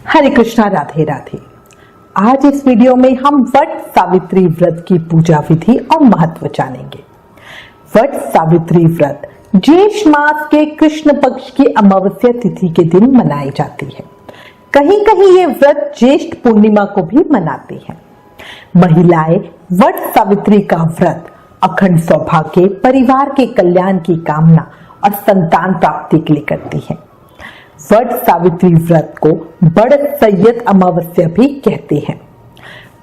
हरे कृष्णा, राधे राधे। आज इस वीडियो में हम वट सावित्री व्रत की पूजा विधि और महत्व जानेंगे। वट सावित्री व्रत ज्येष्ठ मास के कृष्ण पक्ष की अमावस्या तिथि के दिन मनाई जाती है। कहीं कहीं ये व्रत ज्येष्ठ पूर्णिमा को भी मनाती हैं। महिलाएं वट सावित्री का व्रत अखंड सौभाग्य, परिवार के कल्याण की कामना और संतान प्राप्ति के लिए करती हैं। वट सावित्री व्रत को बड़ सैयद अमावस्या भी कहते हैं।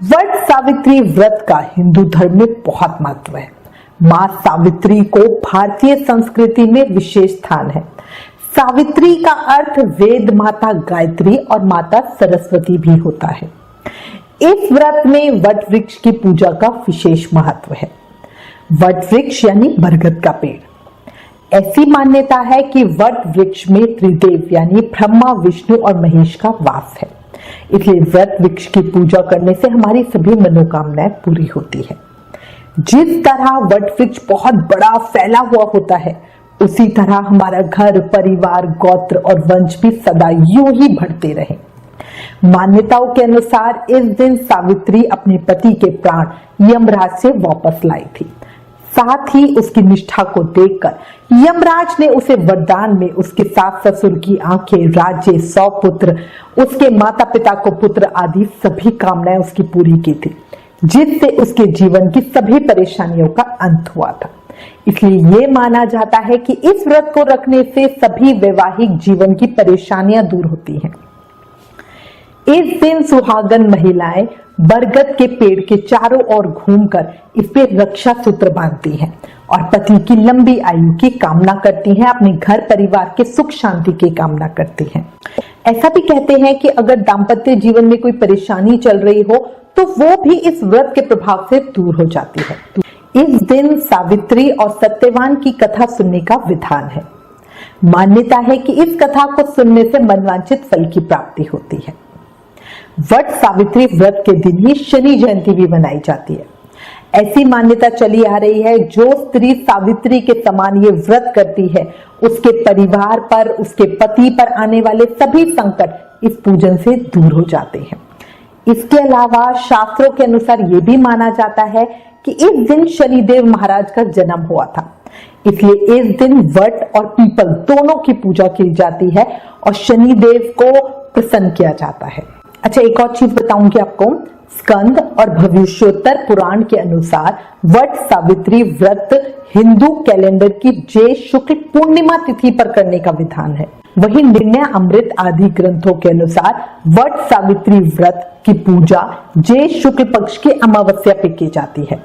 वट सावित्री व्रत का हिंदू धर्म में बहुत महत्व है। मां सावित्री को भारतीय संस्कृति में विशेष स्थान है। सावित्री का अर्थ वेद माता गायत्री और माता सरस्वती भी होता है। इस व्रत में वट वृक्ष की पूजा का विशेष महत्व है। वट वृक्ष यानी बरगद का पेड़। ऐसी मान्यता है कि वट वृक्ष में त्रिदेव यानी ब्रह्मा, विष्णु और महेश का वास है। इसलिए वट वृक्ष की पूजा करने से हमारी सभी मनोकामनाएं पूरी होती है। जिस तरह वट वृक्ष बहुत बड़ा फैला हुआ होता है, उसी तरह हमारा घर, परिवार, गोत्र और वंश भी सदा यूं ही बढ़ते रहे। मान्यताओं के अनुसार इस दिन सावित्री अपने पति के प्राण यमराज से वापस लाई थी। साथ ही उसकी निष्ठा को देखकर यमराज ने उसे वरदान में उसके सास ससुर की आंखें, राज्य, 100 पुत्र, उसके माता पिता को पुत्र आदि सभी कामनाएं उसकी पूरी की थी, जिससे उसके जीवन की सभी परेशानियों का अंत हुआ था। इसलिए ये माना जाता है कि इस व्रत को रखने से सभी वैवाहिक जीवन की परेशानियां दूर होती हैं। इस दिन सुहागन महिलाएं बरगद के पेड़ के चारों ओर घूमकर इस पे रक्षा सूत्र बांधती हैं और पति की लंबी आयु की कामना करती हैं, अपने घर परिवार के सुख शांति की कामना करती हैं। ऐसा भी कहते हैं कि अगर दाम्पत्य जीवन में कोई परेशानी चल रही हो तो वो भी इस व्रत के प्रभाव से दूर हो जाती है। इस दिन सावित्री और सत्यवान की कथा सुनने का विधान है। मान्यता है कि इस कथा को सुनने से मनवांछित फल की प्राप्ति होती है। वट सावित्री व्रत के दिन ही शनि जयंती भी मनाई जाती है। ऐसी मान्यता चली आ रही है, जो स्त्री सावित्री के समान ये व्रत करती है, उसके परिवार पर, उसके पति पर आने वाले सभी संकट इस पूजन से दूर हो जाते हैं। इसके अलावा शास्त्रों के अनुसार ये भी माना जाता है कि इस दिन शनिदेव महाराज का जन्म हुआ था। इसलिए इस दिन वट और पीपल दोनों की पूजा की जाती है और शनिदेव को प्रसन्न किया जाता है। अच्छा, एक और चीज बताऊंगी आपको। स्कंद और भविष्योत्तर पुराण के अनुसार वट सावित्री व्रत हिंदू कैलेंडर की ज्येष्ठ शुक्ल पूर्णिमा तिथि पर करने का विधान है। वहीं निर्णय अमृत आदि ग्रंथों के अनुसार वट सावित्री व्रत की पूजा ज्येष्ठ शुक्ल पक्ष की अमावस्या पे की जाती है।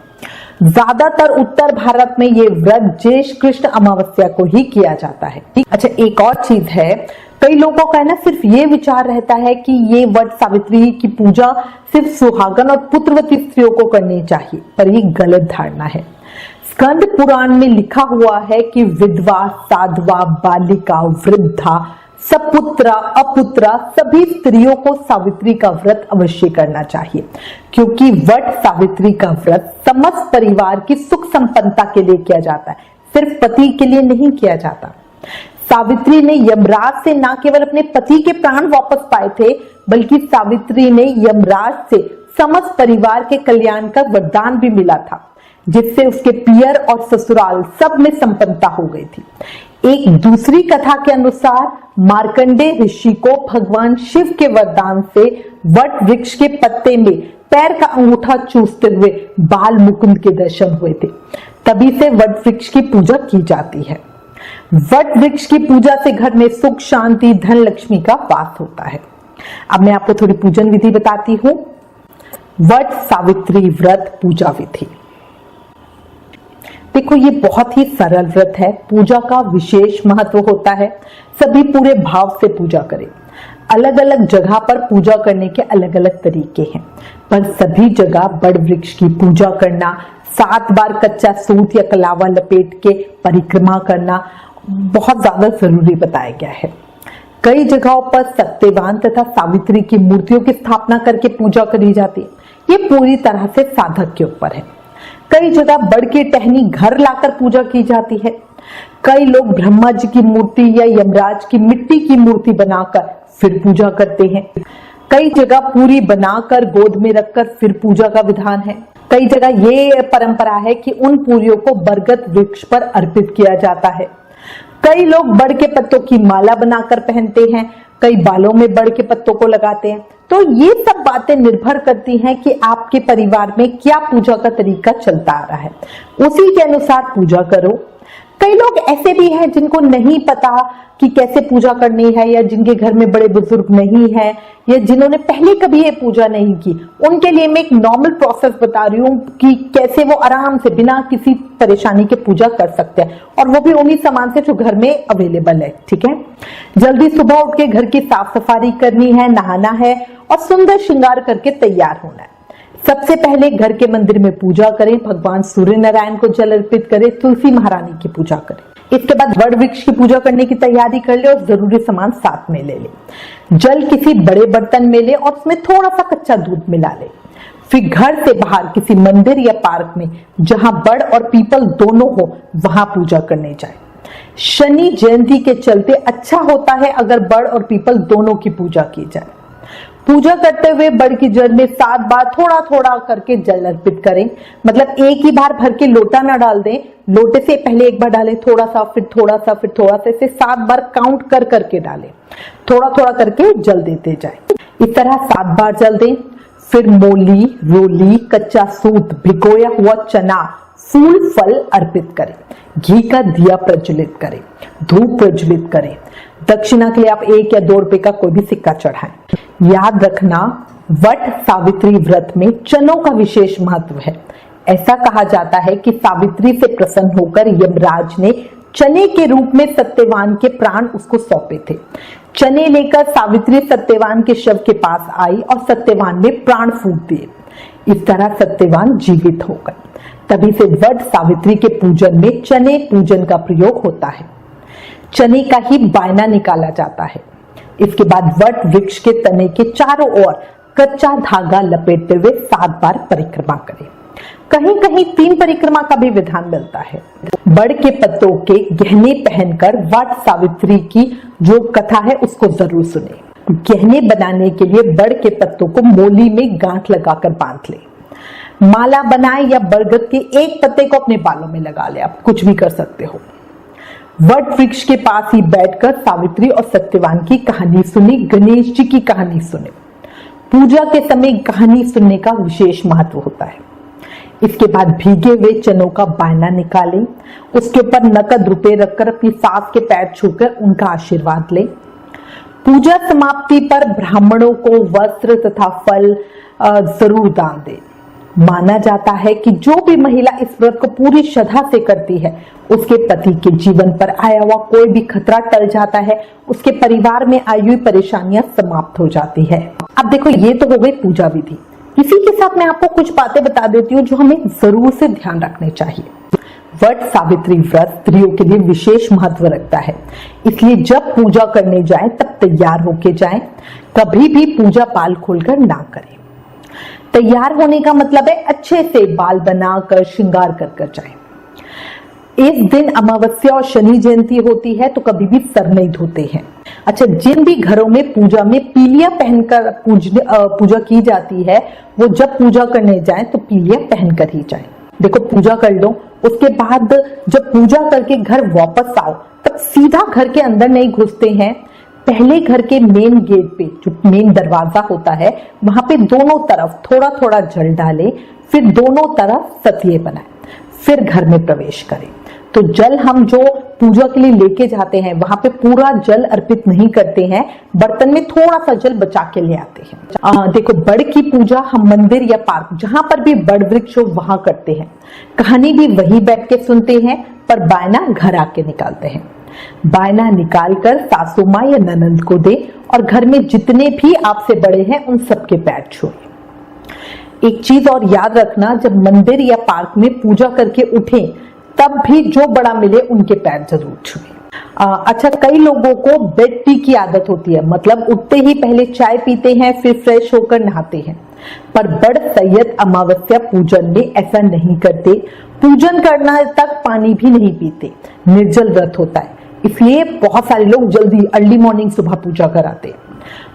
ज्यादातर उत्तर भारत में ये व्रत ज्येष्ठ कृष्ण अमावस्या को ही किया जाता है। अच्छा, एक और चीज है, कई लोगों का ना सिर्फ ये विचार रहता है कि ये वट सावित्री की पूजा सिर्फ सुहागन और पुत्रवती स्त्रियों को करनी चाहिए, पर ये गलत धारणा है। स्कंद पुराण में लिखा हुआ है कि विधवा, साधवा, बालिका, वृद्धा, सपुत्रा, अपुत्रा सभी स्त्रियों को सावित्री का व्रत अवश्य करना चाहिए, क्योंकि वट सावित्री का व्रत समस्त परिवार की सुख संपन्नता के लिए किया जाता है, सिर्फ पति के लिए नहीं किया जाता। सावित्री ने यमराज से न केवल अपने पति के प्राण वापस पाए थे, बल्कि सावित्री ने यमराज से समस्त परिवार के कल्याण का वरदान भी मिला था, जिससे उसके पियर और ससुराल सब में संपन्नता हो गई थी। एक दूसरी कथा के अनुसार मार्कंडेय ऋषि को भगवान शिव के वरदान से वट वृक्ष के पत्ते में पैर का अंगूठा चूसते हुए बाल मुकुंद के दर्शन हुए थे। तभी से वट वृक्ष की पूजा की जाती है। वट वृक्ष की पूजा से घर में सुख, शांति, धन लक्ष्मी का वास होता है। अब मैं आपको थोड़ी पूजन विधि बताती हूँ। वट सावित्री व्रत पूजा विधि। देखो, ये बहुत ही सरल व्रत है। पूजा का विशेष महत्व होता है। सभी पूरे भाव से पूजा करें। अलग अलग जगह पर पूजा करने के अलग अलग तरीके हैं, पर सभी जगह बड़ वृक्ष की पूजा करना, 7 बार कच्चा सूत या कलावा लपेट के परिक्रमा करना बहुत ज्यादा जरूरी बताया गया है। कई जगहों पर सत्यवान तथा सावित्री की मूर्तियों की स्थापना करके पूजा करी जाती है। ये पूरी तरह से साधक के ऊपर है। कई जगह बड़ के टहनी घर लाकर पूजा की जाती है। कई लोग ब्रह्मा जी की मूर्ति या यमराज की मिट्टी की मूर्ति बनाकर फिर पूजा करते हैं। कई जगह पूरी बनाकर गोद में रखकर फिर पूजा का विधान है। कई जगह ये परंपरा है कि उन पूरियों को बरगद वृक्ष पर अर्पित किया जाता है। कई लोग बड़ के पत्तों की माला बनाकर पहनते हैं, कई बालों में बड़ के पत्तों को लगाते हैं। तो ये सब बातें निर्भर करती हैं कि आपके परिवार में क्या पूजा का तरीका चलता आ रहा है, उसी के अनुसार पूजा करो। कई लोग ऐसे भी हैं जिनको नहीं पता कि कैसे पूजा करनी है, या जिनके घर में बड़े बुजुर्ग नहीं है, या जिन्होंने पहले कभी ये पूजा नहीं की, उनके लिए मैं एक नॉर्मल प्रोसेस बता रही हूँ कि कैसे वो आराम से बिना किसी परेशानी के पूजा कर सकते हैं, और वो भी उन्हीं सामान से जो घर में अवेलेबल है। ठीक है, जल्दी सुबह उठ के घर की साफ सफाई करनी है, नहाना है और सुंदर श्रृंगार करके तैयार होना है। सबसे पहले घर के मंदिर में पूजा करें, भगवान सूर्य नारायण को जल अर्पित करें, तुलसी महारानी की पूजा करें। इसके बाद वड वृक्ष की पूजा करने की तैयारी कर ले और जरूरी सामान साथ में ले ले। जल किसी बड़े बर्तन में ले और उसमें थोड़ा सा कच्चा दूध मिला ले। फिर घर से बाहर किसी मंदिर या पार्क में जहां बड़ और पीपल दोनों हो वहां पूजा करने जाए। शनि जयंती के चलते अच्छा होता है अगर बड़ और पीपल दोनों की पूजा की जाए। पूजा करते हुए बड़ की जड़ में 7 बार थोड़ा थोड़ा करके जल अर्पित करें। मतलब एक ही बार भर के लोटा ना डाल दें, लोटे से पहले एक बार डालें, थोड़ा सा फिर थोड़ा सा फिर थोड़ा सा, ऐसे 7 बार काउंट कर करके डालें, थोड़ा थोड़ा करके जल देते जाएं। इस तरह 7 बार जल दें। फिर मोली, रोली, कच्चा सूत, भिगोया हुआ चना, फूल फल अर्पित करें। घी का दिया प्रज्वलित करें, धूप प्रज्वलित करें। दक्षिणा के लिए आप 1 या 2 रुपए का कोई भी सिक्का चढ़ाएं। याद रखना, वट सावित्री व्रत में चनों का विशेष महत्व है। ऐसा कहा जाता है कि सावित्री से प्रसन्न होकर यमराज ने चने के रूप में सत्यवान के प्राण उसको सौंपे थे। चने लेकर सावित्री सत्यवान के शव के पास आई और सत्यवान ने प्राण फूंक दिए। इस तरह सत्यवान जीवित हो गए। तभी से वट सावित्री के पूजन में चने पूजन का प्रयोग होता है। चने का ही बायना निकाला जाता है। इसके बाद वट वृक्ष के तने के चारों ओर कच्चा धागा लपेटते हुए 7 बार परिक्रमा करें। कहीं कहीं 3 परिक्रमा का भी विधान मिलता है। बड़ के पत्तों के गहने पहनकर वट सावित्री की जो कथा है उसको जरूर सुने। गहने बनाने के लिए बड़ के पत्तों को मोली में गांठ लगाकर बांध ले। माला बनाए या बरगद के एक पत्ते को अपने बालों में लगा ले, आप कुछ भी कर सकते हो। वट वृक्ष के पास ही बैठकर सावित्री और सत्यवान की कहानी सुनी, गणेश जी की कहानी सुने। पूजा के समय कहानी सुनने का विशेष महत्व होता है। इसके बाद भीगे हुए चनों का बायना निकालें, उसके ऊपर नकद रुपए रखकर अपनी सास के पैर छूकर उनका आशीर्वाद लें। पूजा समाप्ति पर ब्राह्मणों को वस्त्र तथा फल जरूर दान दें। माना जाता है कि जो भी महिला इस व्रत को पूरी श्रद्धा से करती है, उसके पति के जीवन पर आया हुआ कोई भी खतरा टल जाता है, उसके परिवार में आई हुई परेशानियां समाप्त हो जाती है। अब देखो, ये तो हो गई पूजा विधि। इसी के साथ मैं आपको कुछ बातें बता देती हूँ जो हमें जरूर से ध्यान रखने चाहिए। वट सावित्री व्रत स्त्रियों के लिए विशेष महत्व रखता है, इसलिए जब पूजा करने जाए तब तैयार होके जाए। कभी भी पूजा बाल खोलकर ना करें। तैयार होने का मतलब है अच्छे से बाल बनाकर श्रृंगार कर जाए। इस दिन अमावस्या और शनि जयंती होती है तो कभी भी सर नहीं धोते हैं। अच्छा, जिन भी घरों में पूजा में पीलिया पहनकर पूजा की जाती है, वो जब पूजा करने जाएं तो पीलिया पहनकर ही जाएं। देखो, पूजा कर लो, उसके बाद जब पूजा करके घर वापस आओ तब सीधा घर के अंदर नहीं घुसते हैं। पहले घर के मेन गेट पे जो मेन दरवाजा होता है, वहां पे दोनों तरफ थोड़ा थोड़ा जल डालें, फिर दोनों तरफ सतिये बनाएं, फिर घर में प्रवेश करें। तो जल हम जो पूजा के लिए लेके जाते हैं वहां पे पूरा जल अर्पित नहीं करते हैं, बर्तन में थोड़ा सा जल बचा के ले आते हैं। देखो, बड़ की पूजा हम मंदिर या पार्क जहां पर भी बड़ वृक्ष हो वहां करते हैं। कहानी भी वही बैठ के सुनते हैं, पर बायना घर आके निकालते हैं। बायना निकालकर सासू माँ या ननंद को दे और घर में जितने भी आपसे बड़े हैं उन सबके पैर छुए। एक चीज और याद रखना, जब मंदिर या पार्क में पूजा करके उठें तब भी जो बड़ा मिले उनके पैर जरूर छुए। अच्छा, कई लोगों को बेड टी की आदत होती है, मतलब उठते ही पहले चाय पीते हैं फिर फ्रेश होकर नहाते हैं, पर बड़ सैयद अमावस्या पूजन में ऐसा नहीं करते। पूजन करना तक पानी भी नहीं पीते, निर्जल व्रत होता है, इसलिए बहुत सारे लोग जल्दी अर्ली मॉर्निंग सुबह पूजा कराते।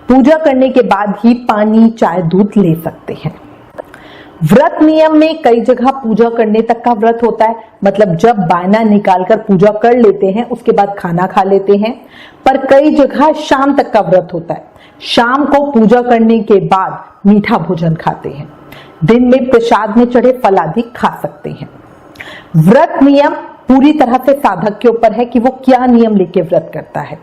पूजा करने के बाद ही पानी, चाय, दूध ले सकते हैं। व्रत नियम में कई जगह पूजा करने तक का व्रत होता है, मतलब जब बायना निकालकर पूजा कर लेते हैं उसके बाद खाना खा लेते हैं। पर कई जगह शाम तक का व्रत होता है, शाम को पूजा करने के बाद मीठा भोजन खाते हैं, दिन में प्रसाद में चढ़े फल आदि खा सकते हैं। व्रत नियम पूरी तरह से साधक के ऊपर है कि वो क्या नियम लेके व्रत करता है।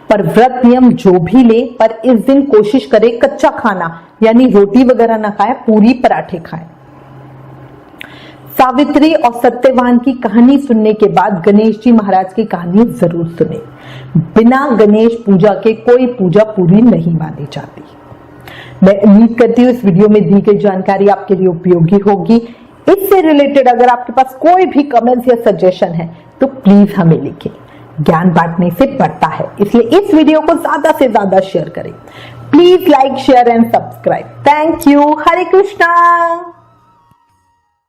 पर व्रत नियम जो भी ले, पर इस दिन कोशिश करे कच्चा खाना यानी रोटी वगैरह ना खाए, पूरी पराठे खाएं। सावित्री और सत्यवान की कहानी सुनने के बाद गणेश जी महाराज की कहानी जरूर सुने। बिना गणेश पूजा के कोई पूजा पूरी नहीं मानी जाती। मैं उम्मीद करती हूँ इस वीडियो में दी गई जानकारी आपके लिए उपयोगी होगी। इससे रिलेटेड अगर आपके पास कोई भी कमेंट्स या सजेशन है तो प्लीज हमें लिखें। ज्ञान बांटने से बढ़ता है, इसलिए इस वीडियो को ज्यादा से ज्यादा शेयर करें। Please like, share and subscribe. Thank you. Hare Krishna.